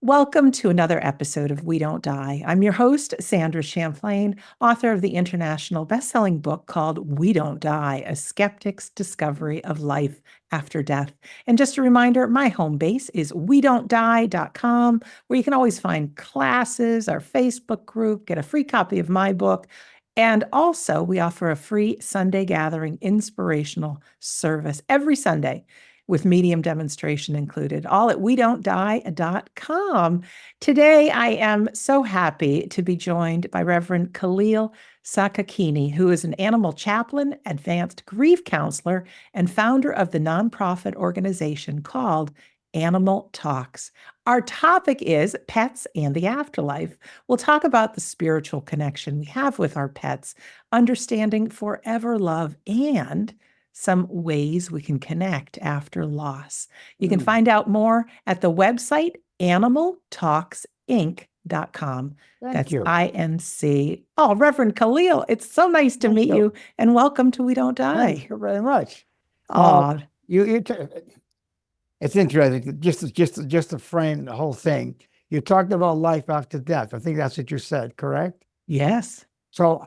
Welcome to another episode of We Don't Die. I'm your host, Sandra Champlain, author of the international best-selling book called We Don't Die: A Skeptic's Discovery of Life After Death. And just a reminder, my home base is wedon'tdie.com, where you can always find classes, our Facebook group, get a free copy of my book. And also, we offer a free Sunday gathering inspirational service every Sunday with medium demonstration included, all at wedon'tdie.com. Today, I am so happy to be joined by Reverend Kaleel Sakakeeny, who is an animal chaplain, advanced grief counselor, and founder of the nonprofit organization called Animal Talks. Our topic is pets and the afterlife. We'll talk about the spiritual connection we have with our pets, understanding forever love, and some ways we can connect after loss. You can find out more at the website animaltalksinc.com. That's you. INC. Oh, Reverend Kaleel, it's so nice to meet you, and welcome to We Don't Die. Thank you very much. Oh, It's interesting. Just to frame the whole thing, you talked about life after death. I think that's what you said, correct? yes, So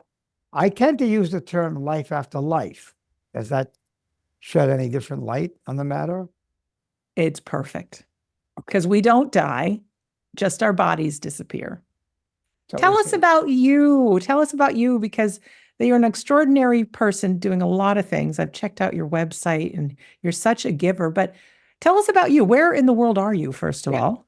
I tend to use the term life after life. Does that shed any different light on the matter? it's perfect because we don't die, just our bodies disappear. So Tell us about you. Tell us about you because you're an extraordinary person doing a lot of things. I've checked out your website and you're such a giver. But tell us about you. Where in the world are you, first of all?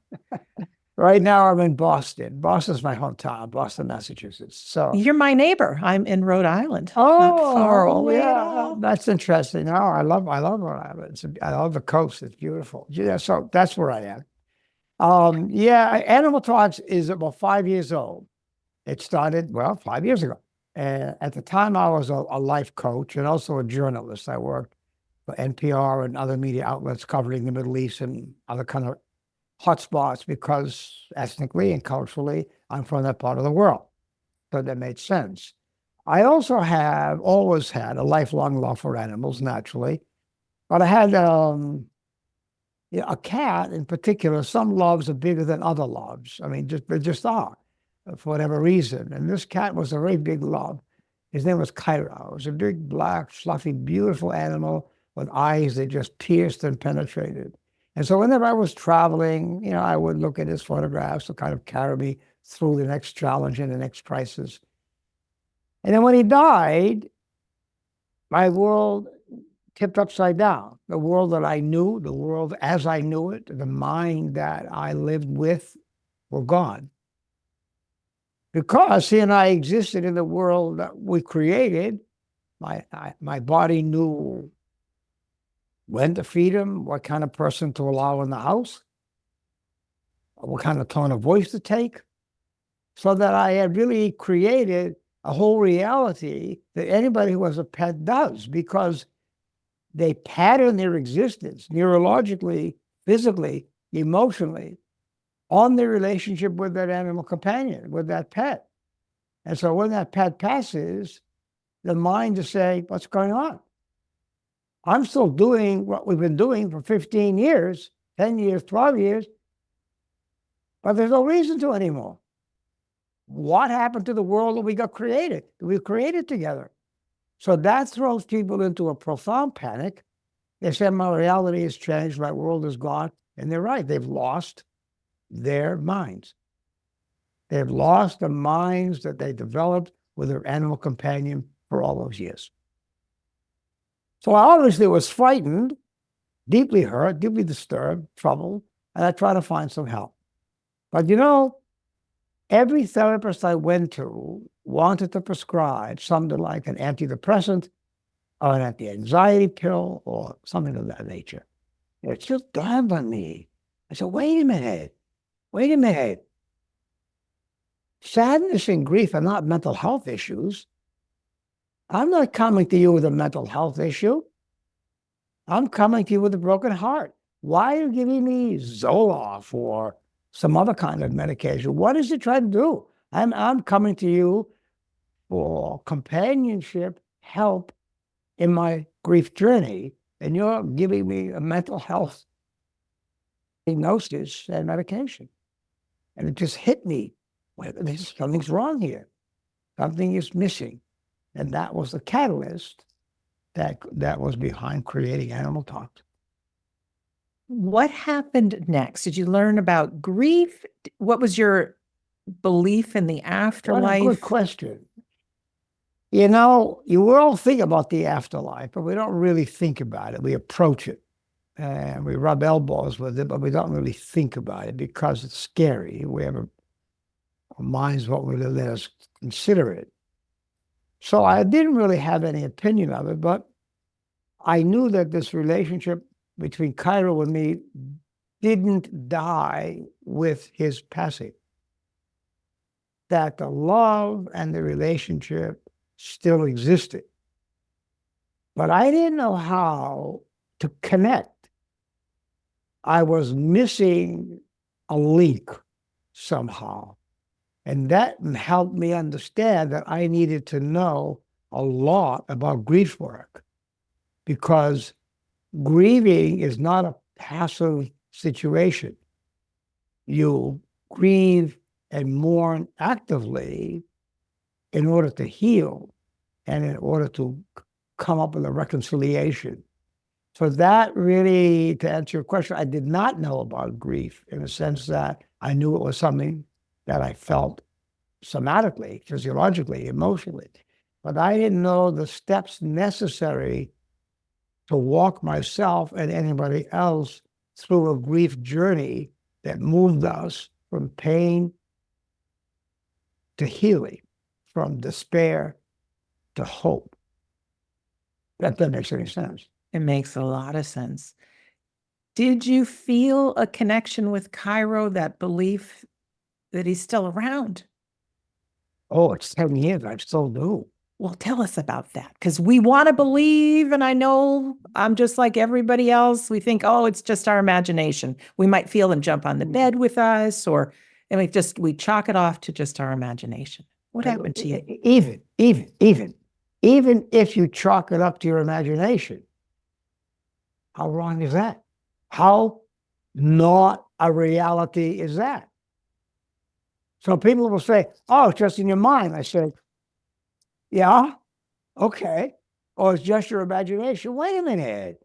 right now I'm in Boston. Boston's my hometown, Boston, Massachusetts. So You're my neighbor. I'm in Rhode Island. Not far away at all. that's interesting. No, I love Rhode Island. I love the coast. It's beautiful. Yeah, so that's where I am. Animal Talks is about 5 years old. It started, 5 years ago. And at the time, I was a life coach and also a journalist. I worked for NPR and other media outlets covering the Middle East and other kind of hotspots because ethnically and culturally, I'm from that part of the world. So that made sense. I also have always had a lifelong love for animals, naturally. But I had a cat in particular. Some loves are bigger than other loves. I mean, they just are for whatever reason. And this cat was a very big love. His name was Cairo. It was a big, black, fluffy, beautiful animal with eyes that just pierced and penetrated. And so whenever I was traveling, I would look at his photographs to kind of carry me through the next challenge and the next crisis. And then when he died, my world tipped upside down. The world that I knew, the world as I knew it, the mind that I lived with were gone. Because he and I existed in the world that we created, my body knew when to feed him, what kind of person to allow in the house, what kind of tone of voice to take, so that I had really created a whole reality that anybody who has a pet does, because they pattern their existence neurologically, physically, emotionally on their relationship with that animal companion, with that pet. And so when that pet passes, the mind to say, what's going on? I'm still doing what we've been doing for 15 years, 10 years, 12 years, but there's no reason to anymore. What happened to the world that we got created, that we created together? So that throws people into a profound panic. They say, my reality has changed, my world is gone. And they're right, they've lost their minds. They've lost the minds that they developed with their animal companion for all those years. So I obviously was frightened, deeply hurt, deeply disturbed, troubled, and I tried to find some help. But every therapist I went to wanted to prescribe something like an antidepressant or an anti-anxiety pill or something of that nature. It just dawned on me. I said, wait a minute. Sadness and grief are not mental health issues. I'm not coming to you with a mental health issue. I'm coming to you with a broken heart. Why are you giving me Zoloft or some other kind of medication? What is it trying to do? I'm coming to you for companionship, help in my grief journey, and you're giving me a mental health diagnosis and medication. And it just hit me. Wait, something's wrong here. Something is missing. And that was the catalyst that was behind creating Animal Talks. What happened next? Did you learn about grief? What was your belief in the What a afterlife? good question. You know, you all think about the afterlife, but we don't really think about it. We approach it and we rub elbows with it, but we don't really think about it because it's scary. Our minds won't really let us consider it. So I didn't really have any opinion of it, but I knew that this relationship between Cairo and me didn't die with his passing, that the love and the relationship still existed. But I didn't know how to connect. I was missing a link somehow. And that helped me understand that I needed to know a lot about grief work, because grieving is not a passive situation. You grieve and mourn actively in order to heal and in order to come up with a reconciliation. So that really, to answer your question, I did not know about grief in the sense that I knew it was something that I felt somatically, physiologically, emotionally. But I didn't know the steps necessary to walk myself and anybody else through a grief journey that moved us from pain to healing, from despair to hope. If that makes any sense. It makes a lot of sense. Did you feel a connection with Cairo, that belief that he's still around? Oh, it's 10 years. I still do. Well, tell us about that, because we want to believe, and I know I'm just like everybody else. We think, oh, it's just our imagination. We might feel him jump on the bed with us, and we chalk it off to just our imagination. What happened to you? Even if you chalk it up to your imagination, how wrong is that? How not a reality is that? So people will say, oh, it's just in your mind. I said, yeah, okay. Or it's just your imagination. Wait a minute.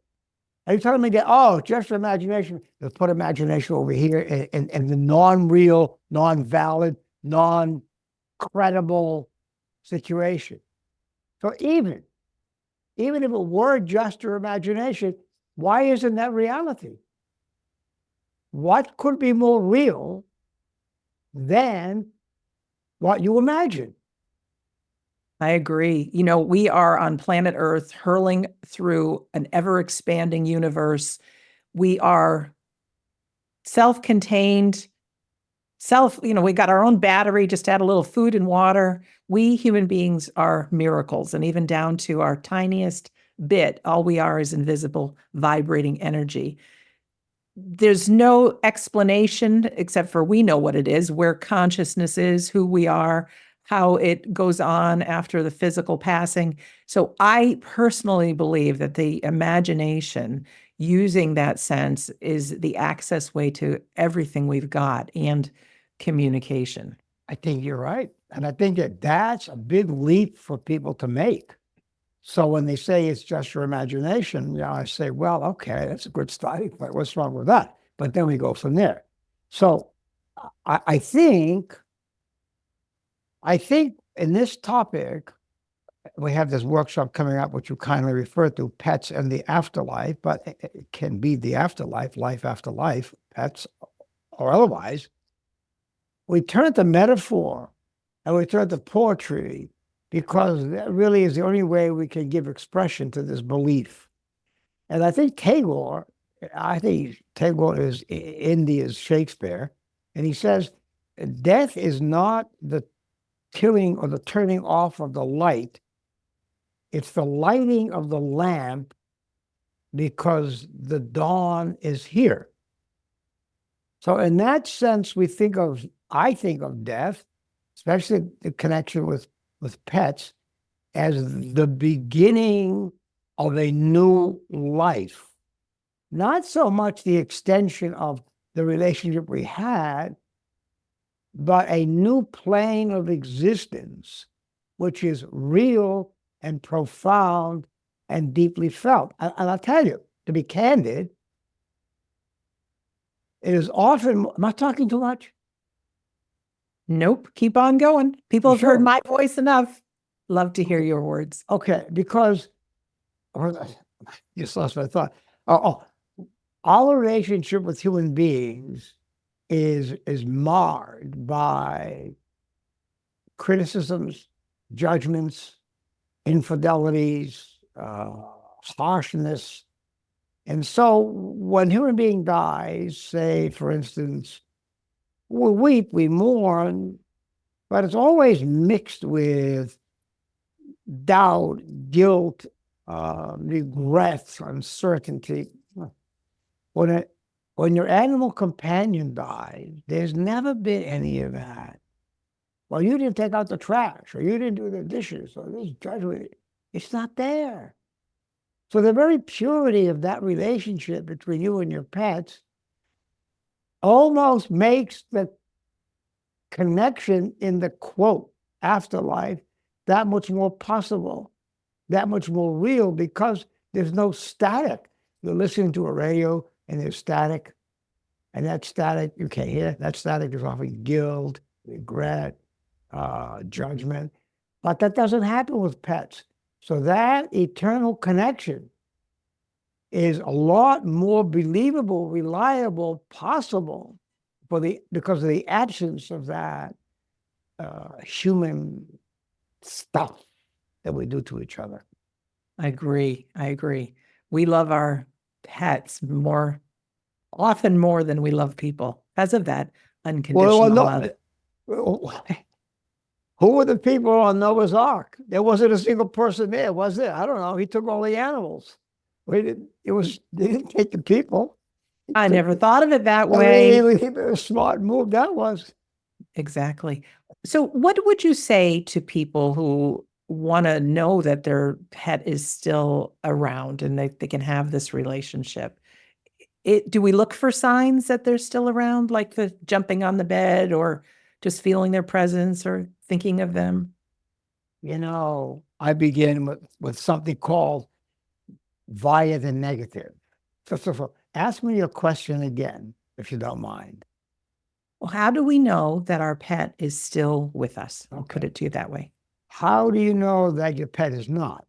Are you telling me that, oh, just your imagination? Let's put imagination over here in the non-real, non-valid, non-credible situation. So even if it were just your imagination, why isn't that reality? What could be more real than what you imagine? I agree. You know, we are on planet Earth hurling through an ever expanding universe. We are self-contained, we got our own battery, just add a little food and water. We human beings are miracles, and even down to our tiniest bit, all we are is invisible, vibrating energy. There's no explanation except for we know what it is, where consciousness is, who we are, how it goes on after the physical passing. So I personally believe that the imagination, using that sense, is the access way to everything we've got and communication. I think you're right. And I think that that's a big leap for people to make. So when they say it's just your imagination, I say, well, okay, that's a good starting point. What's wrong with that? But then we go from there. So I think in this topic, we have this workshop coming up, which you kindly referred to, Pets and the Afterlife, but it can be the afterlife, life after life, pets or otherwise. We turn to metaphor and we turn to poetry, because that really is the only way we can give expression to this belief. And I think Tagore is India's Shakespeare, and he says, death is not the killing or the turning off of the light. It's the lighting of the lamp, because the dawn is here. So in that sense, I think of death, especially the connection with pets, as the beginning of a new life. Not so much the extension of the relationship we had, but a new plane of existence, which is real and profound and deeply felt. And I'll tell you, to be candid, it is often, am I talking too much? Nope. Keep on going. People have heard Sure. my voice enough. Love to hear your words. Okay, because just lost my thought. Our relationship with human beings is marred by criticisms, judgments, infidelities, harshness. And so when a human being dies, say, for instance, we weep, we mourn, but it's always mixed with doubt, guilt, regret, uncertainty. When your animal companion dies, there's never been any of that. Well, you didn't take out the trash, or you didn't do the dishes, or this judgment. It's not there. So the very purity of that relationship between you and your pets almost makes the connection in the quote afterlife that much more possible, that much more real, because there's no static. You're listening to a radio and there's static, and that static you can't hear. That static is often guilt, regret, judgment, but that doesn't happen with pets. So that eternal connection is a lot more believable, reliable, possible because of the absence of that human stuff that we do to each other. I agree. I agree. We love our pets often more than we love people because of that unconditional love. Who were the people on Noah's Ark? There wasn't a single person there, was there? I don't know. He took all the animals. They didn't take the people. I never thought of it that way. A smart move that was. Exactly. So what would you say to people who want to know that their pet is still around and they can have this relationship? Do we look for signs that they're still around, like the jumping on the bed or just feeling their presence or thinking of them? I begin with something called via the negative. So ask me your question again, if you don't mind. Well, how do we know that our pet is still with us? I'll put it to you that way. How do you know that your pet is not?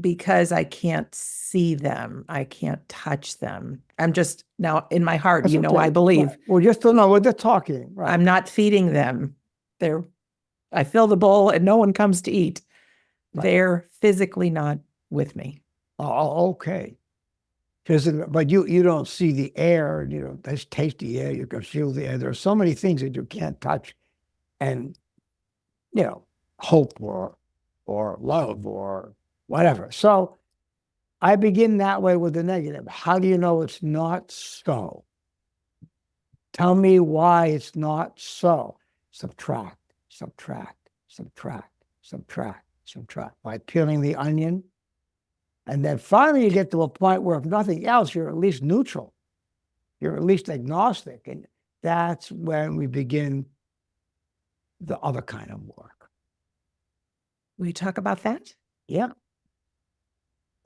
Because I can't see them. I can't touch them. I'm just now in my heart, That's okay. I believe. Right. Well, just to know what they're talking. Right. I'm not feeding them. I fill the bowl and no one comes to eat. Right. They're physically not with me. Oh, okay. But you don't see the air, just taste the air, you can feel the air. There are so many things that you can't touch and, hope or love or whatever. So I begin that way with the negative. How do you know it's not so? Tell me why it's not so. Subtract, subtract, subtract, subtract, subtract. By peeling the onion. And then finally you get to a point where if nothing else, you're at least neutral. You're at least agnostic. And that's when we begin the other kind of work. Will you talk about that? Yeah.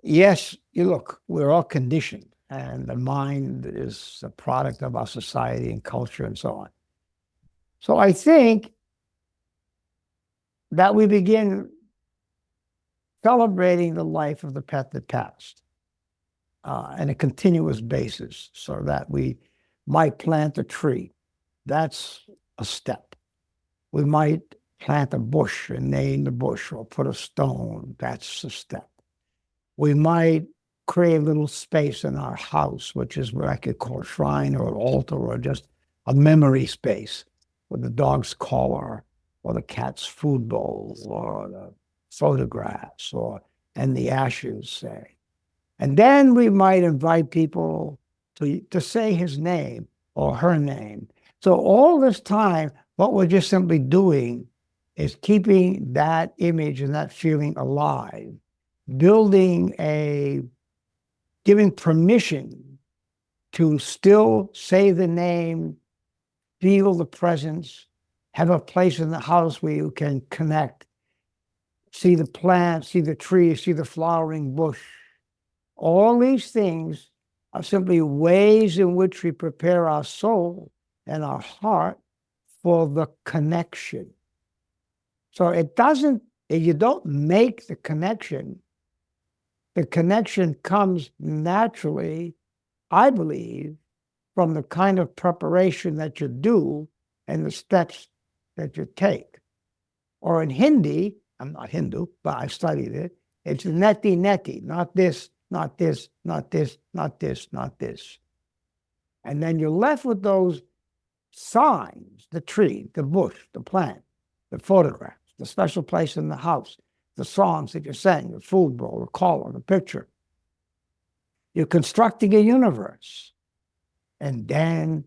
Yes, look, we're all conditioned, and the mind is a product of our society and culture and so on. So I think that we begin celebrating the life of the pet that passed on a continuous basis, so that we might plant a tree. That's a step. We might plant a bush and name the bush, or put a stone. That's a step. We might create a little space in our house, which is what I could call a shrine or an altar, or just a memory space with the dog's collar or the cat's food bowl or the photographs and the ashes, say. And then we might invite people to say his name or her name. So all this time, what we're just simply doing is keeping that image and that feeling alive, giving permission to still say the name feel the presence, have a place in the house where you can connect, see the plants, see the trees, see the flowering bush. All these things are simply ways in which we prepare our soul and our heart for the connection. So it doesn't, if you don't make the connection comes naturally, I believe, from the kind of preparation that you do and the steps that you take. Or in Hindi, I'm not Hindu, but I studied it, it's neti neti, not this, not this, not this, not this, not this. And then you're left with those signs, the tree, the bush, the plant, the photographs, the special place in the house, the songs that you're saying, the food bowl, the color, the picture. You're constructing a universe. And then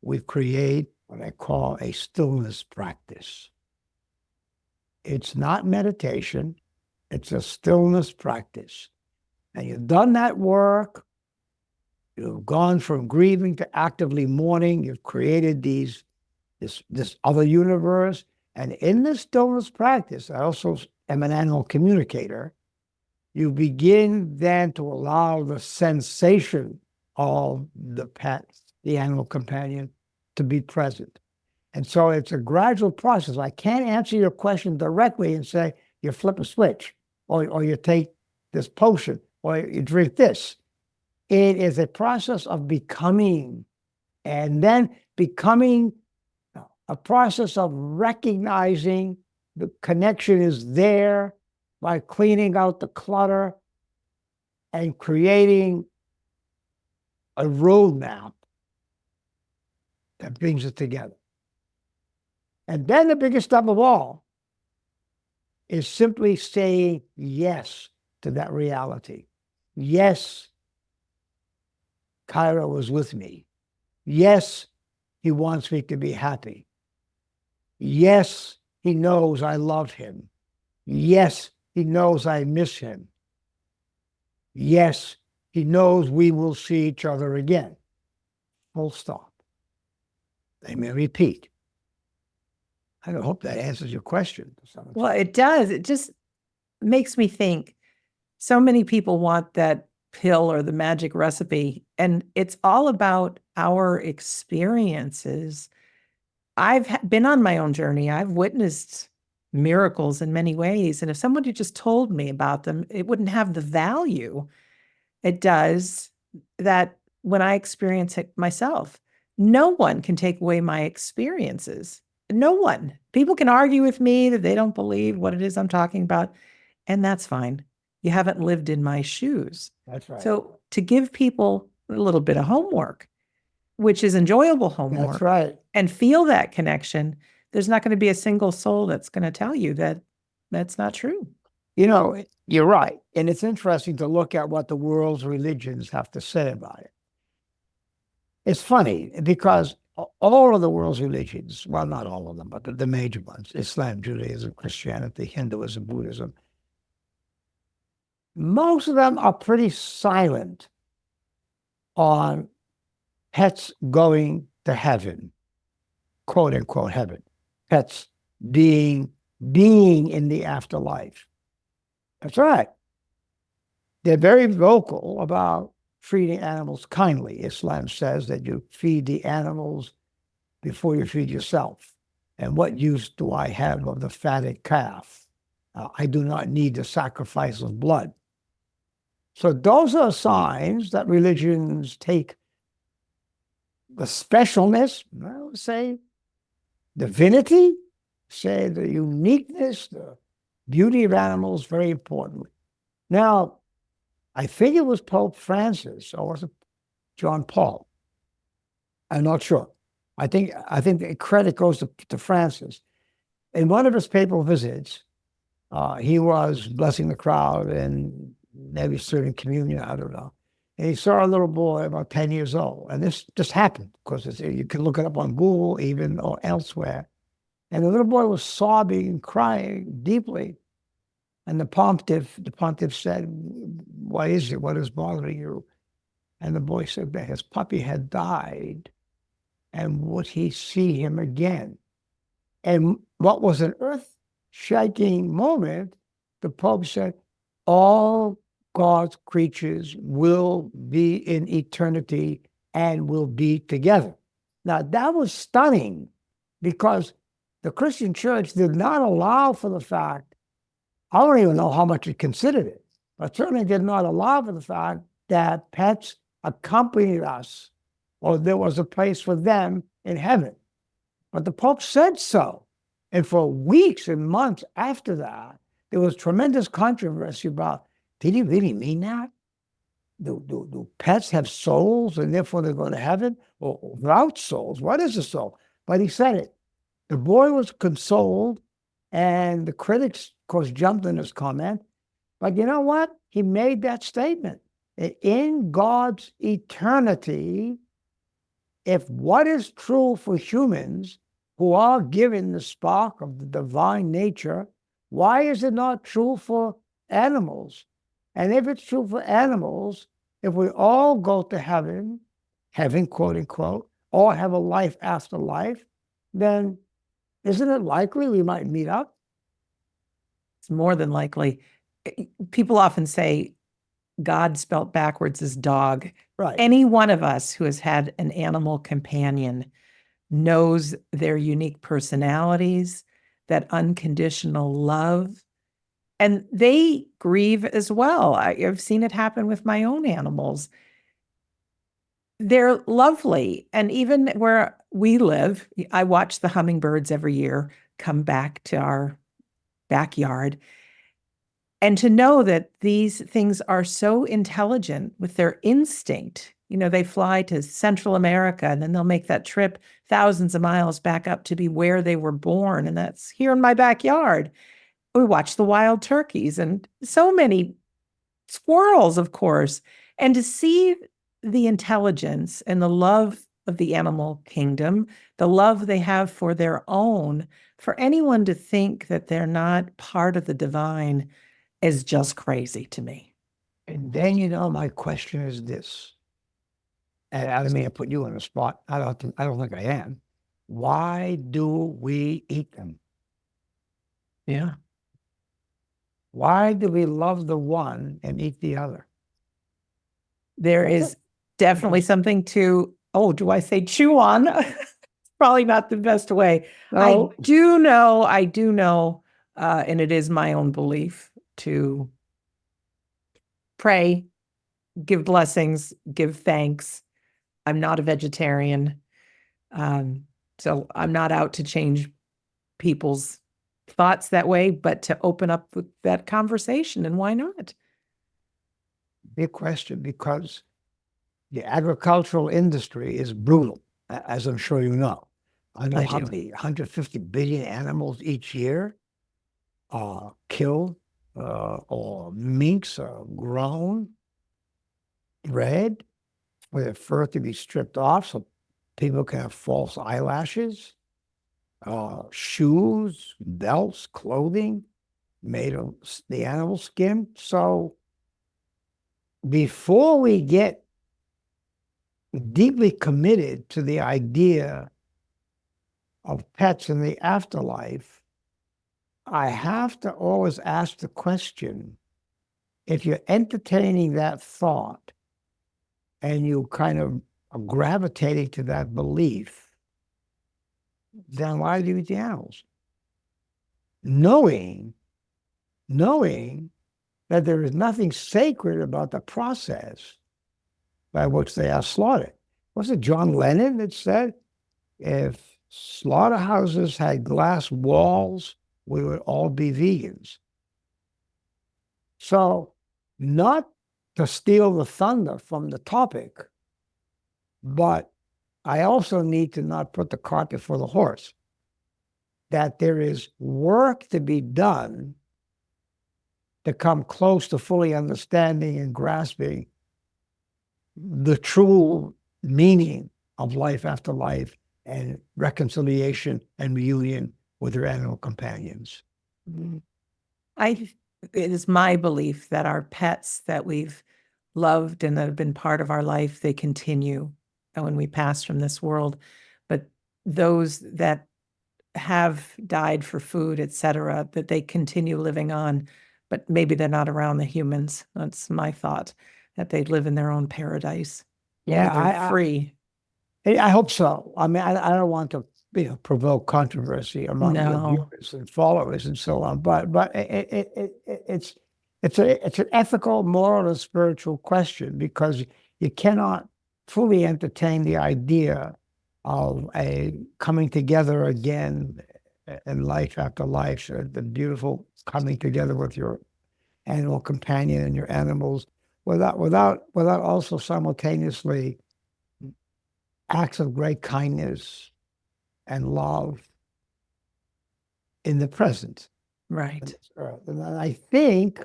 we create what I call a stillness practice. It's not meditation, it's a stillness practice. And you've done that work, you've gone from grieving to actively mourning, you've created this other universe. And in this stillness practice, I also am an animal communicator, you begin then to allow the sensation of the pet, the animal companion, to be present. And so it's a gradual process. I can't answer your question directly and say, you flip a switch, or you take this potion, or you drink this. It is a process of becoming, and then becoming a process of recognizing the connection is there by cleaning out the clutter and creating a roadmap that brings it together. And then the biggest step of all is simply saying yes to that reality. Yes, Cairo is with me. Yes, he wants me to be happy. Yes, he knows I love him. Yes, he knows I miss him. Yes, he knows we will see each other again. Full stop. They may repeat. I hope that answers your question. Well, it does. It just makes me think so many people want that pill or the magic recipe, and it's all about our experiences. I've been on my own journey. I've witnessed miracles in many ways. And if someone had just told me about them, it wouldn't have the value it does that when I experience it myself. No one can take away my experiences. No one. People can argue with me that they don't believe what it is I'm talking about, and that's fine. You haven't lived in my shoes. That's right. So to give people a little bit of homework, which is enjoyable homework, That's right, and feel that connection, there's not going to be a single soul that's going to tell you that that's not true. You know, you're right. And it's interesting to look at what the world's religions have to say about it. It's funny because all of the world's religions, well, not all of them, but the major ones, Islam, Judaism, Christianity, Hinduism, Buddhism, most of them are pretty silent on pets going to heaven, quote unquote heaven, pets being in the afterlife. That's right. They're very vocal about treating animals kindly. Islam says that you feed the animals before you feed yourself. And what use do I have of the fatted calf? I do not need the sacrifice of blood. So those are signs that religions take the specialness, I would say, divinity, say the uniqueness, the beauty of animals, very importantly. Now, I think it was Pope Francis, or was it John Paul? I'm not sure. I think the credit goes to Francis. In one of his papal visits, he was blessing the crowd and maybe serving communion, I don't know. And he saw a little boy about 10 years old. And this just happened because you can look it up on Google even or elsewhere. And the little boy was sobbing and crying deeply. And the pontiff said, "What is it? What is bothering you?" And the boy said that his puppy had died and would he see him again? And what was an earth-shaking moment, the Pope said, all God's creatures will be in eternity and will be together. Now, that was stunning because the Christian church did not allow for the fact, I don't even know how much it considered it, but certainly did not allow for the fact that pets accompanied us or there was a place for them in heaven. But the Pope said so. And for weeks and months after that, there was tremendous controversy about, did he really mean that? Do pets have souls and therefore they're going to heaven? Or without souls? What is a soul? But he said it. The boy was consoled, and the critics, of course, jumped in his comment. But you know what? He made that statement. In God's eternity, if what is true for humans who are given the spark of the divine nature, why is it not true for animals? And if it's true for animals, if we all go to heaven, quote unquote, or have a life after life, then isn't it likely we might meet up? It's more than likely. People often say God spelt backwards is dog. Right. Any one of us who has had an animal companion knows their unique personalities, that unconditional love, and they grieve as well. I've seen it happen with my own animals. They're lovely. And even where we live, I watch the hummingbirds every year come back to our backyard. And to know that these things are so intelligent with their instinct, they fly to Central America and then they'll make that trip thousands of miles back up to be where they were born. And that's here in my backyard. We watch the wild turkeys and so many squirrels, of course. And to see the intelligence and the love of the animal kingdom, the love they have for their own, for anyone to think that they're not part of the divine is just crazy to me. And then, my question is this, and I don't mean to put you on the spot. I don't think I am. Why do we eat them? Yeah. Why do we love the one and eat the other? There is definitely something to, do I say chew on? Probably not the best way. No. I do know, and it is my own belief to pray, give blessings, give thanks. I'm not a vegetarian. So I'm not out to change people's thoughts that way, but to open up that conversation, and why not? Big question, because the agricultural industry is brutal, as I'm sure you know. I know how many 150 billion animals each year are killed or minks are grown, bred, for their fur to be stripped off so people can have false eyelashes, shoes, belts, clothing made of the animal skin. So before we get deeply committed to the idea of pets in the afterlife, I have to always ask the question, if you're entertaining that thought and you kind of are gravitating to that belief, then why do you eat the animals? Knowing that there is nothing sacred about the process by which they are slaughtered. Was it John Lennon that said, if slaughterhouses had glass walls, we would all be vegans? So, not to steal the thunder from the topic, but I also need to not put the cart before the horse. That there is work to be done to come close to fully understanding and grasping the true meaning of life after life and reconciliation and reunion with your animal companions. It is my belief that our pets that we've loved and that have been part of our life, they continue when we pass from this world. But those that have died for food, etc., that they continue living on, but maybe they're not around the humans. That's my thought, that they live in their own paradise. Yeah, They're free. I hope so. I mean, I don't want to, provoke controversy among the No, viewers and followers and so on, but it's an ethical, moral, and spiritual question, because you cannot fully entertain the idea of a coming together again in life after life, so the beautiful coming together with your animal companion and your animals, without also simultaneously acts of great kindness and love in the present on right. this earth. And I think,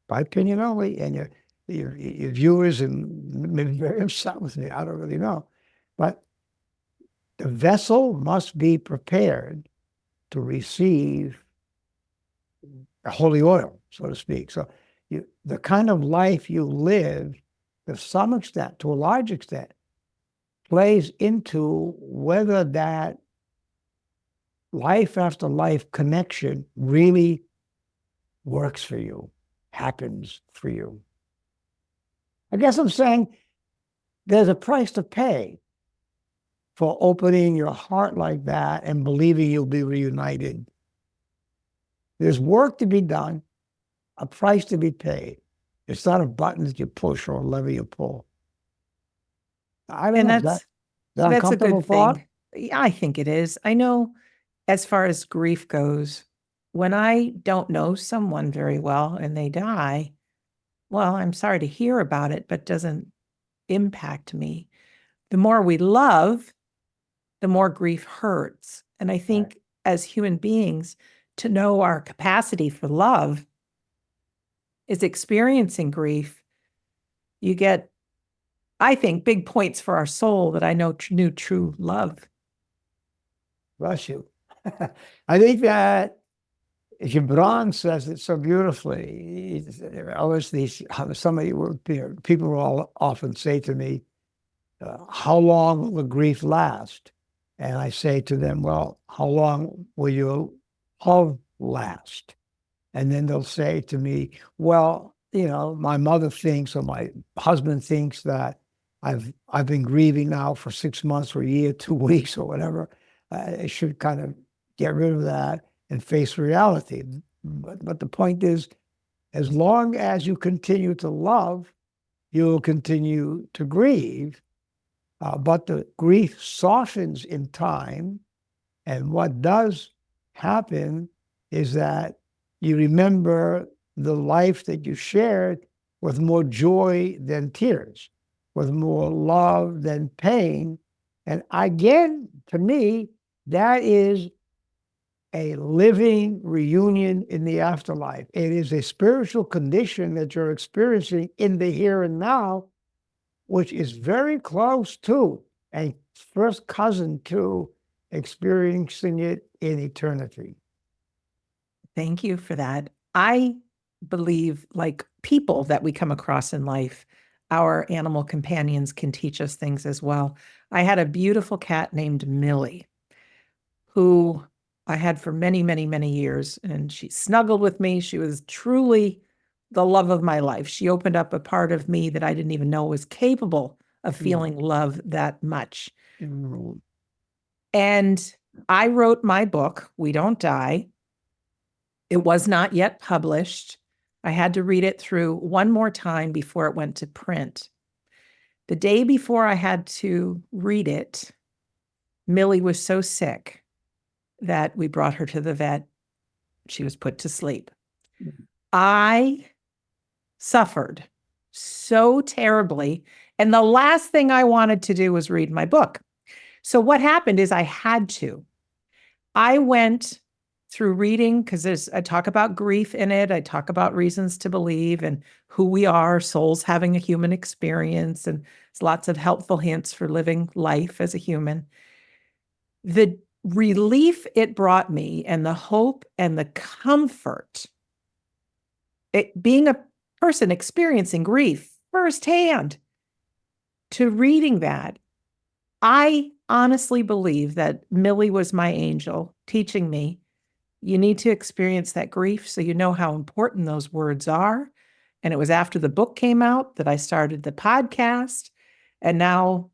my opinion only, and your viewers and maybe very upset with me, I don't really know, but the vessel must be prepared to receive a holy oil, so to speak. So the kind of life you live, to some extent, to a large extent, plays into whether that life after life connection really works for you, happens for you. I guess I'm saying there's a price to pay for opening your heart like that and believing you'll be reunited. There's work to be done, a price to be paid. It's not a button that you push or a lever you pull. I don't And know. Is that an that's a uncomfortable good thought? thing. Yeah, I think it is. I know, as far as grief goes, when I don't know someone very well and they die, well, I'm sorry to hear about it, but doesn't impact me. The more we love, the more grief hurts. And I Right. think as human beings, to know our capacity for love is experiencing grief. You get, I think, big points for our soul that I know knew true love. Bless you. I think that Gibran says it so beautifully. Always people will often say to me, "How long will the grief last?" And I say to them, "Well, how long will your love last?" And then they'll say to me, "Well, my mother thinks, or my husband thinks, that I've been grieving now for 6 months or a year, 2 weeks or whatever. I should kind of get rid of that and face reality." But the point is, as long as you continue to love, you will continue to grieve. But the grief softens in time. And what does happen is that you remember the life that you shared with more joy than tears, with more love than pain. And again, to me, that is a living reunion in the afterlife. It is a spiritual condition that you're experiencing in the here and now, which is very close to a first cousin to experiencing it in eternity. Thank you for that. I believe, like people that we come across in life, our animal companions can teach us things as well. I had a beautiful cat named Millie, who I had for many, many, many years, and she snuggled with me. She was truly the love of my life. She opened up a part of me that I didn't even know was capable of feeling love that much. Mm. And I wrote my book, We Don't Die. It was not yet published. I had to read it through one more time before it went to print. The day before I had to read it, Millie was so sick that we brought her to the vet. She was put to sleep. I suffered so terribly. And the last thing I wanted to do was read my book. So what happened is I had to. I went through reading, because I talk about grief in it. I talk about reasons to believe and who we are, souls having a human experience, and there's lots of helpful hints for living life as a human. The relief it brought me and the hope and the comfort, being a person experiencing grief firsthand, to reading that, I honestly believe that Millie was my angel teaching me you need to experience that grief so you know how important those words are. And it was after the book came out that I started the podcast. And now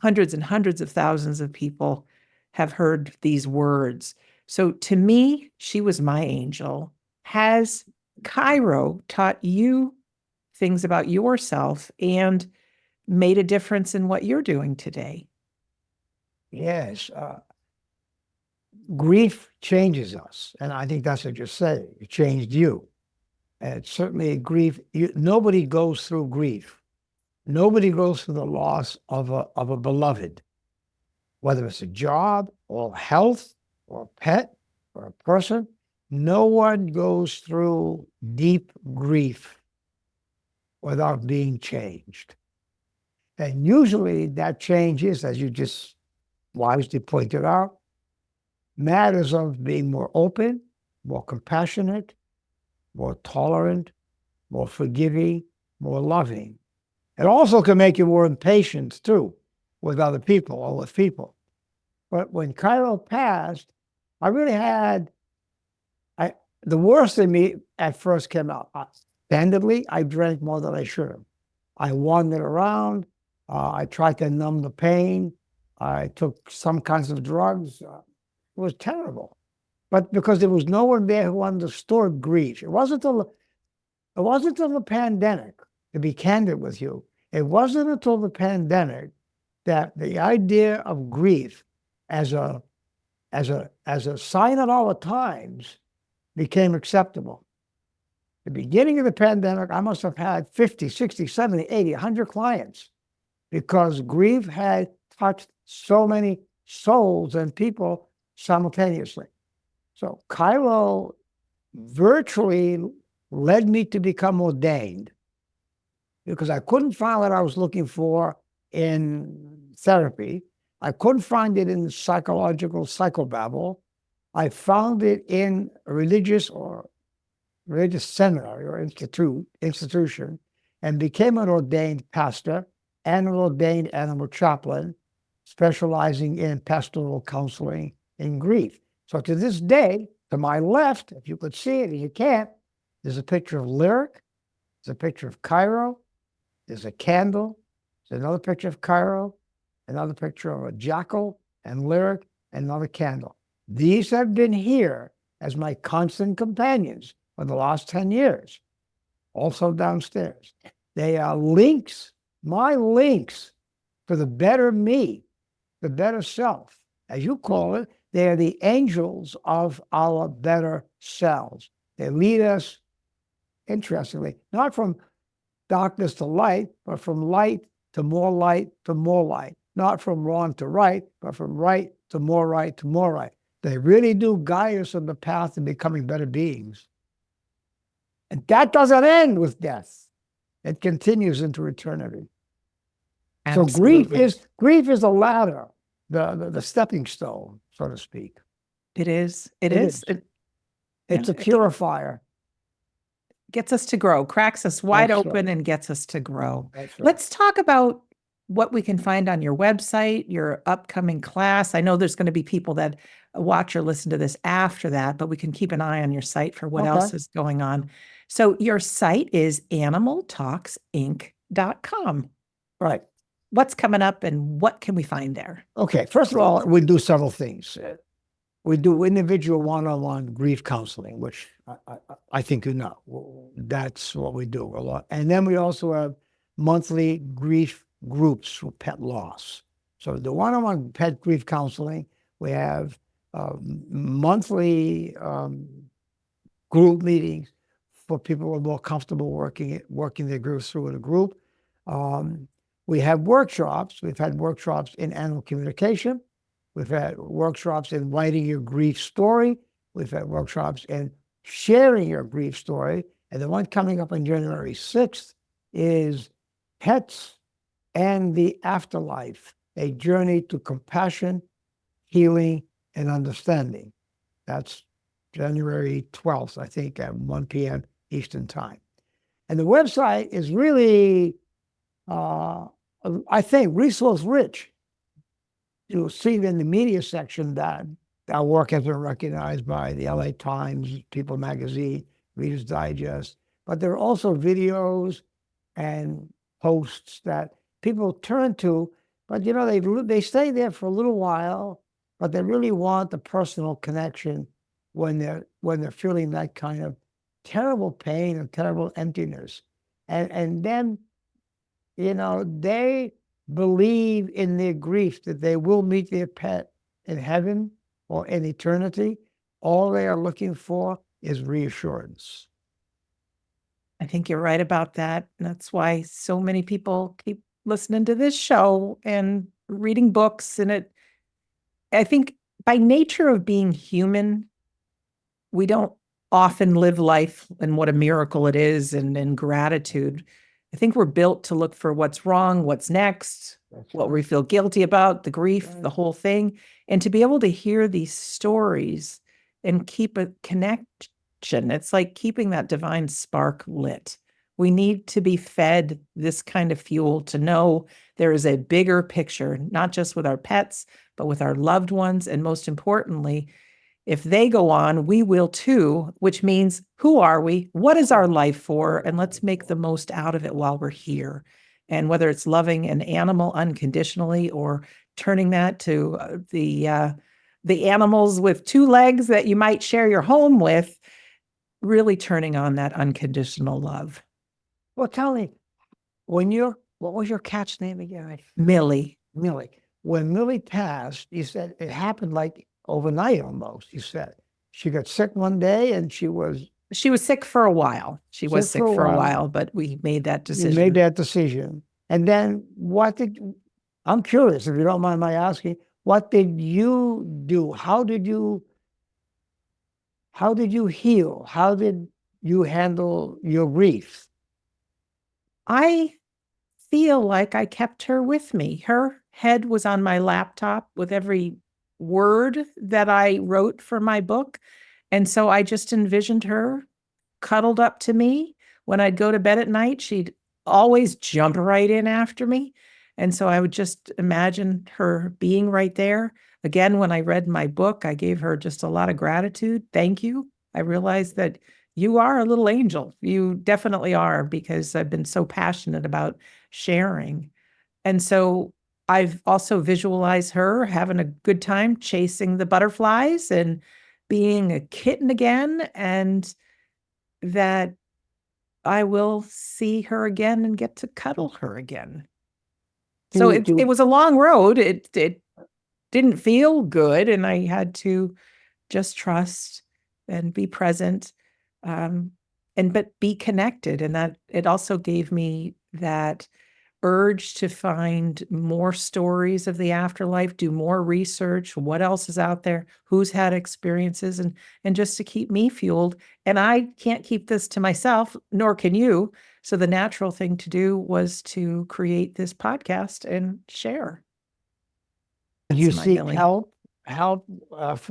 hundreds and hundreds of thousands of people have heard these words. So to me, she was my angel. Has Cairo taught you things about yourself and made a difference in what you're doing today? Yes. Grief changes us. And I think that's what you're saying. It changed you. And certainly grief, nobody goes through grief. Nobody goes through the loss of a beloved, whether it's a job or health or a pet or a person. No one goes through deep grief without being changed. And usually that change is, as you just wisely pointed out, matters of being more open, more compassionate, more tolerant, more forgiving, more loving. It also can make you more impatient too with other people or with people. But when Cairo passed, I really had the worst in me at first came out. Candidly, I drank more than I should have. I wandered around. I tried to numb the pain. I took some kinds of drugs. It was terrible. But because there was no one there who understood grief. It wasn't until the pandemic, to be candid with you, it wasn't until the pandemic that the idea of grief as a sign at all the times became acceptable. The beginning of the pandemic, I must have had 50, 60, 70, 80, 100 clients because grief had touched so many souls and people simultaneously. So Cairo virtually led me to become ordained because I couldn't find what I was looking for in therapy. I couldn't find it in psychological psychobabble. I found it in a religious seminary or institution and became an ordained pastor and an ordained animal chaplain, specializing in pastoral counseling in grief. So to this day, to my left, if you could see it, and you can't, there's a picture of Lyric, there's a picture of Cairo, there's a candle, there's another picture of Cairo, another picture of a jackal and Lyric, and another candle. These have been here as my constant companions for the last 10 years, also downstairs. They are links, my links for the better me, the better self. As you call it, they are the angels of our better selves. They lead us, interestingly, not from darkness to light, but from light to more light to more light. Not from wrong to right, but from right to more right to more right. They really do guide us on the path to becoming better beings. And that doesn't end with death. It continues into eternity. Absolutely. So grief is a ladder, the stepping stone, so to speak. It is. It's a purifier. Gets us to grow, cracks us wide That's open right. and gets us to grow. That's right. Let's talk about what we can find on your website, your upcoming class. I know there's going to be people that watch or listen to this after that, but we can keep an eye on your site for what else is going on. So your site is animaltalksinc.com. Right. What's coming up and what can we find there? Okay. First of all, we do several things. We do individual one-on-one grief counseling, which I think you know. That's what we do a lot. And then we also have monthly grief groups for pet loss. So the one-on-one pet grief counseling, we have monthly group meetings for people who are more comfortable working their grief through in a group. We have workshops. We've had workshops in animal communication. We've had workshops in writing your grief story. We've had workshops in sharing your grief story. And the one coming up on January 6th is Pets and the Afterlife, a journey to compassion, healing, and understanding. That's January 12th, I think, at 1 p.m. Eastern Time. And the website is really, I think, resource rich. you'll see in the media section that our work has been recognized by the LA Times, People Magazine, Reader's Digest. But there are also videos and posts that people turn to, but they stay there for a little while, but they really want the personal connection when they're feeling that kind of terrible pain and terrible emptiness. And then, they believe in their grief that they will meet their pet in heaven or in eternity. All they are looking for is reassurance. I think you're right about that. And that's why so many people keep listening to this show and reading books. And I think by nature of being human, we don't often live life and what a miracle it is and gratitude. I think we're built to look for what's wrong, what's next, what we feel guilty about, the grief, the whole thing. And to be able to hear these stories and keep a connection, it's like keeping that divine spark lit. We need to be fed this kind of fuel to know there is a bigger picture, not just with our pets, but with our loved ones. And most importantly, if they go on, we will too, which means who are we? What is our life for? And let's make the most out of it while we're here. And whether it's loving an animal unconditionally or turning that to the animals with two legs that you might share your home with, really turning on that unconditional love. Well, tell me, what was your cat's name again? Millie. Millie. When Millie passed, you said it happened like overnight almost. You said she got sick one day and she was sick for a while. She was sick for a while, but we made that decision. You made that decision. And then I'm curious, if you don't mind my asking, what did you do? How did you heal? How did you handle your grief? I feel like I kept her with me. Her head was on my laptop with every word that I wrote for my book. And so I just envisioned her cuddled up to me. When I'd go to bed at night, she'd always jump right in after me. And so I would just imagine her being right there. Again, when I read my book, I gave her just a lot of gratitude. Thank you. I realized that you are a little angel. You definitely are, because I've been so passionate about sharing. And so I've also visualized her having a good time chasing the butterflies and being a kitten again, and that I will see her again and get to cuddle her again. So it was a long road. It didn't feel good, and I had to just trust and be present, but be connected. And that it also gave me that urge to find more stories of the afterlife, do more research, what else is out there, who's had experiences, and just to keep me fueled. And I can't keep this to myself, nor can you. So the natural thing to do was to create this podcast and share. Did you seek help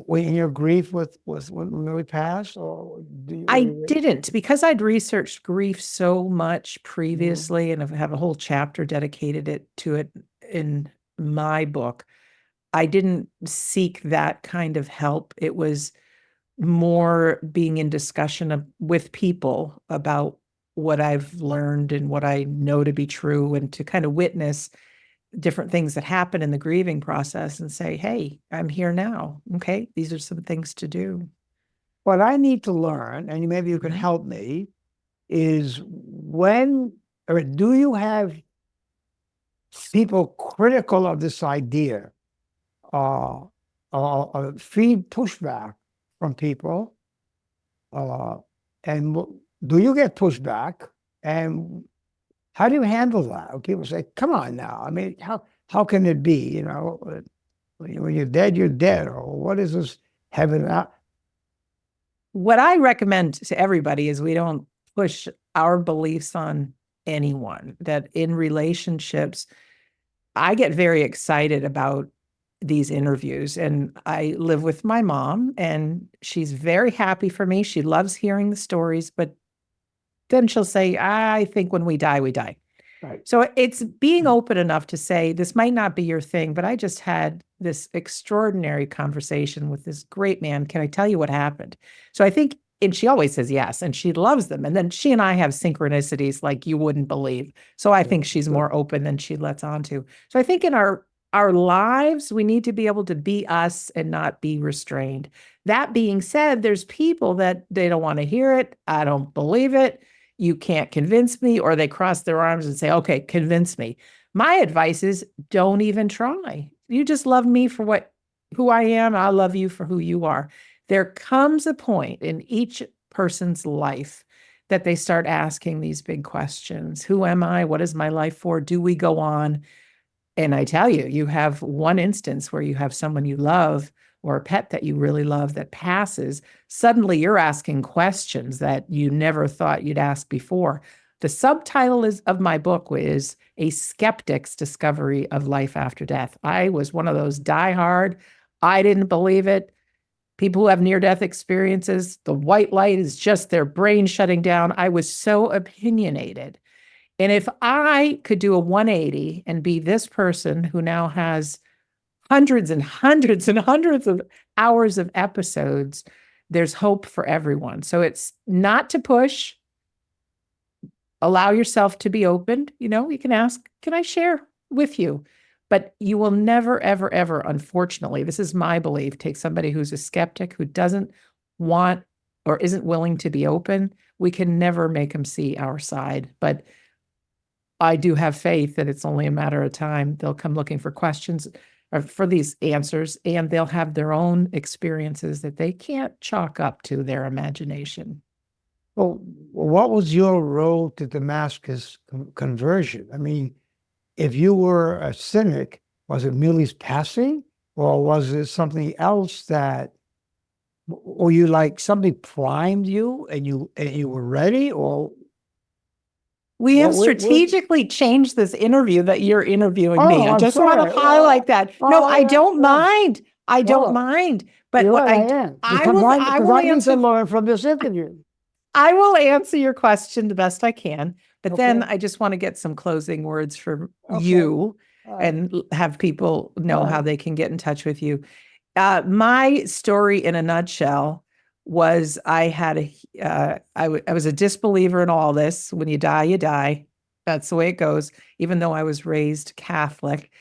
in your grief with when Millie passed, or I didn't, because I'd researched grief so much previously, and I have a whole chapter dedicated to it in my book. I didn't seek that kind of help. It was more being in discussion with people about what I've learned and what I know to be true, and to kind of witness different things that happen in the grieving process and say, hey, I'm here now. Okay, these are some things to do. What I need to learn, and maybe you can help me, is do you have people critical of this idea, feed pushback from people, and do you get pushback, and how do you handle that? People say, come on now, I mean, how can it be, when you're dead, or what is this heaven? What I recommend to everybody is we don't push our beliefs on anyone. That in relationships, I get very excited about these interviews, and I live with my mom, and she's very happy for me. She loves hearing the stories, but then she'll say, I think when we die, we die. Right. So it's being open enough to say, this might not be your thing, but I just had this extraordinary conversation with this great man. Can I tell you what happened? So I think, and she always says yes, and she loves them. And then she and I have synchronicities like you wouldn't believe. So I think she's more open than she lets on to. So I think in our lives, we need to be able to be us and not be restrained. That being said, there's people that they don't want to hear it. I don't believe it. You can't convince me, or they cross their arms and say, okay, convince me. My advice is don't even try. You just love me for who I am. I love you for who you are. There comes a point in each person's life that they start asking these big questions. Who am I? What is my life for? Do we go on? And I tell you, you have one instance where you have someone you love or a pet that you really love that passes. Suddenly you're asking questions that you never thought you'd ask before. The subtitle of my book is A Skeptic's Discovery of Life After Death. I was one of those diehard. I didn't believe it. People who have near-death experiences, the white light is just their brain shutting down. I was so opinionated. And if I could do a 180 and be this person who now has hundreds and hundreds and hundreds of hours of episodes, there's hope for everyone. So it's not to push. Allow yourself to be open. You can ask, can I share with you? But you will never, ever, ever, unfortunately, this is my belief, take somebody who's a skeptic, who doesn't want or isn't willing to be open. We can never make them see our side. But I do have faith that it's only a matter of time. They'll come looking for questions or for these answers, and they'll have their own experiences that they can't chalk up to their imagination. Well, what was your road to Damascus conversion? I mean, if you were a cynic, was it merely passing, or was it something else or you like somebody primed you and you were ready, or We have what? strategically changed this interview that you're interviewing me. I I'm just want to sorry. highlight that. No, I don't Well, mind. I don't mind. But you're what right, I am. I will Because I need to answer learn from this interview. I will answer your question the best I can, but then Okay. I just want to get some closing words from Okay. you All right. and have people know All how right. they can get in touch with you. My story in a nutshell was I was a disbeliever in all this. When you die, you die. That's the way it goes. Even though I was raised Catholic,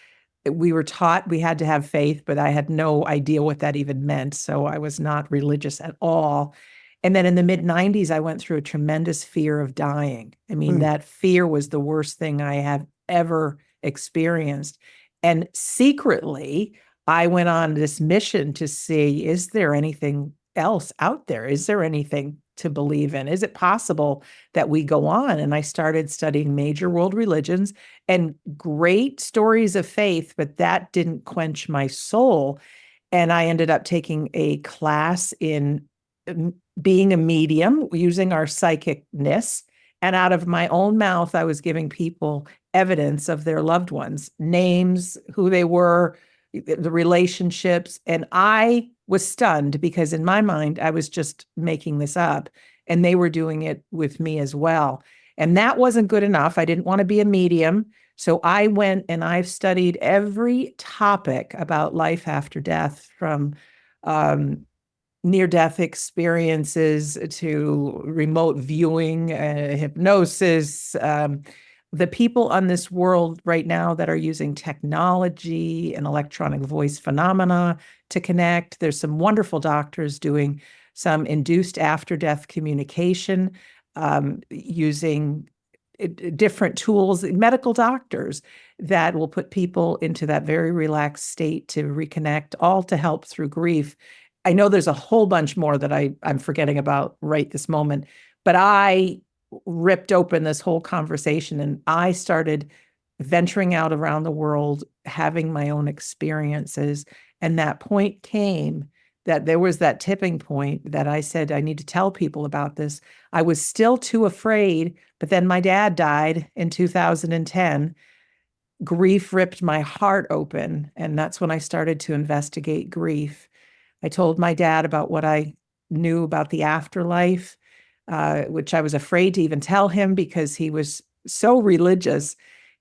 we were taught we had to have faith, but I had no idea what that even meant. So I was not religious at all. And then in the mid 90s, I went through a tremendous fear of dying. I mean, that fear was the worst thing I have ever experienced. And secretly, I went on this mission to see, is there anything else out there? Is there anything to believe in? Is it possible that we go on? And I started studying major world religions and great stories of faith, but that didn't quench my soul. And I ended up taking a class in being a medium, using our psychicness. And out of my own mouth, I was giving people evidence of their loved ones, names, who they were, the relationships. And I was stunned because in my mind, I was just making this up and they were doing it with me as well. And that wasn't good enough. I didn't want to be a medium. So I went and I've studied every topic about life after death, from near-death experiences to remote viewing, hypnosis. The people on this world right now that are using technology and electronic voice phenomena to connect. There's some wonderful doctors doing some induced after-death communication, using different tools, medical doctors that will put people into that very relaxed state to reconnect, all to help through grief. I know there's a whole bunch more that I'm forgetting about right this moment, but I ripped open this whole conversation and I started venturing out around the world, having my own experiences. And that point came that there was that tipping point that I said, I need to tell people about this. I was still too afraid, but then my dad died in 2010. Grief ripped my heart open. And that's when I started to investigate grief. I told my dad about what I knew about the afterlife, which I was afraid to even tell him because he was so religious,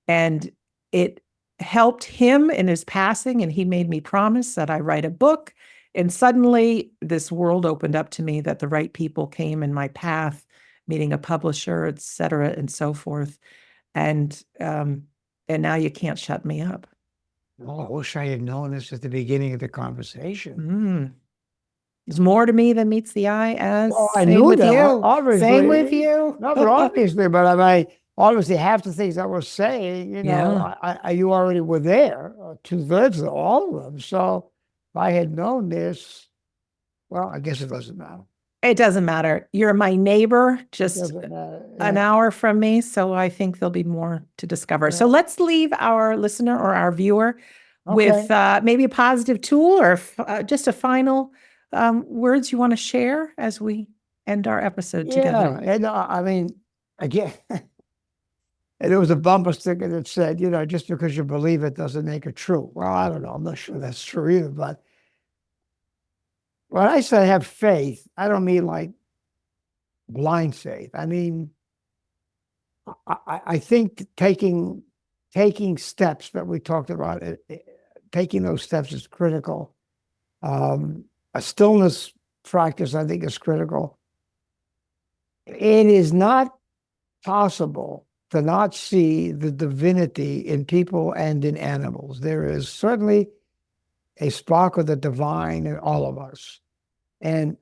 and it helped him in his passing. And he made me promise that I write a book. And suddenly this world opened up to me, that the right people came in my path, meeting a publisher, et cetera, and so forth. And now you can't shut me up. Oh, I wish I had known this at the beginning of the conversation. There's more to me than meets the eye, as Well, I same knew with that, you. obviously. Same with you. No, but obviously, but I mean, obviously, half the things I was saying, Yeah. you already were there, two-thirds of all of them. So if I had known this, well, I guess it doesn't matter. It doesn't matter. You're my neighbor, It just doesn't matter. an hour from me. So I think there'll be more to discover. So Yeah. let's leave our listener or our viewer Okay. with maybe a positive tool, or just a final words you want to share as we end our episode together. Yeah. And I mean, again, and there was a bumper sticker that said, just because you believe it doesn't make it true. Well, I don't know. I'm not sure that's true either. But when I say have faith, I don't mean like blind faith. I mean, I think taking steps that we talked about, taking those steps is critical. A stillness practice, I think, is critical. It is not possible to not see the divinity in people and in animals. There is certainly a spark of the divine in all of us. And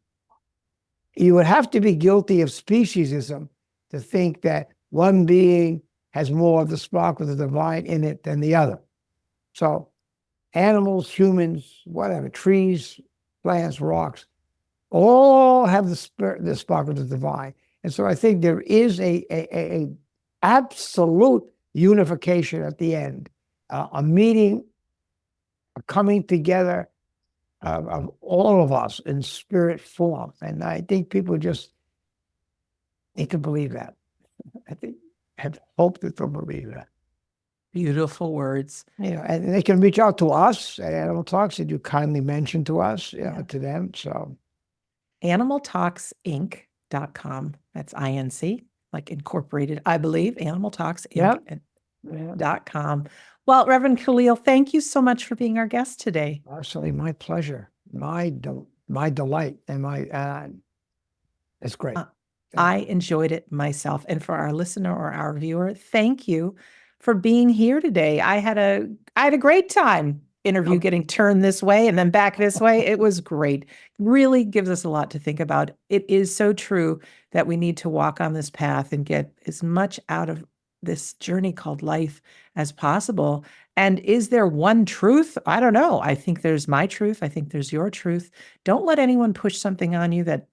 you would have to be guilty of speciesism to think that one being has more of the spark of the divine in it than the other. So animals, humans, whatever, trees, plants, rocks, all have the spark of the divine. And so I think there is a absolute unification at the end, a meeting, a coming together of all of us in spirit form. And I think people just need to believe that. I think, have hope that they'll believe that. Beautiful words. And they can reach out to us at Animal Talks, that you kindly mentioned to us, to them. So animaltalksinc.com. That's INC, like incorporated, I believe, animaltalksinc.com. Well, Reverend Kaleel, thank you so much for being our guest today. Absolutely, my pleasure, my delight, and it's great. I enjoyed it myself. And for our listener or our viewer, thank you for being here today. I had a great time interview getting turned this way and then back this way. It was great. Really gives us a lot to think about. It is so true that we need to walk on this path and get as much out of this journey called life as possible. And is there one truth? I don't know. I think there's my truth. I think there's your truth. Don't let anyone push something on you that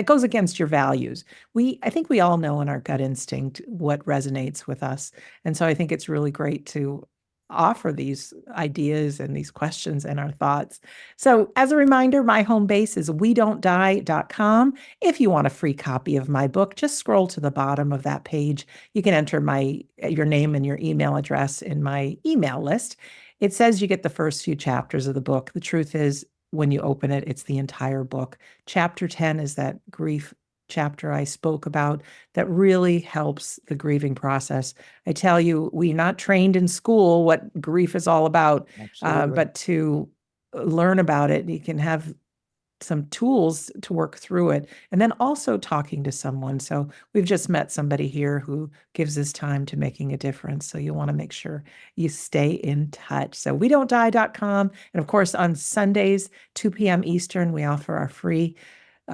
goes against your values. I think we all know in our gut instinct what resonates with us. And so I think it's really great to offer these ideas and these questions and our thoughts. So as a reminder, my home base is wedon'tdie.com. If you want a free copy of my book, just scroll to the bottom of that page. You can enter your name and your email address in my email list. It says you get the first few chapters of the book. The truth is, when you open it, it's the entire book. Chapter 10 is that grief chapter I spoke about that really helps the grieving process. I tell you, we're not trained in school what grief is all about, but to learn about it, you can have some tools to work through it, and then also talking to someone. So we've just met somebody here who gives his time to making a difference. So you want to make sure you stay in touch. So wedon'tdie.com. And of course, on Sundays, 2 p.m. Eastern, we offer our free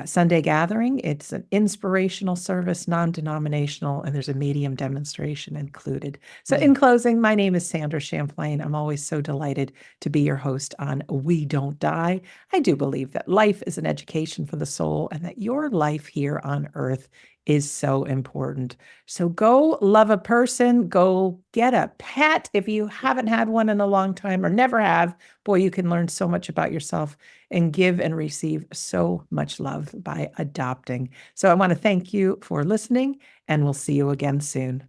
Sunday gathering. It's an inspirational service, non-denominational, and there's a medium demonstration included. So in closing, my name is Sandra Champlain. I'm always so delighted to be your host on We Don't Die. I do believe that life is an education for the soul, and that your life here on earth is so important. So go love a person, go get a pet if you haven't had one in a long time or never have. Boy, you can learn so much about yourself and give and receive so much love by adopting. So I want to thank you for listening, and we'll see you again soon.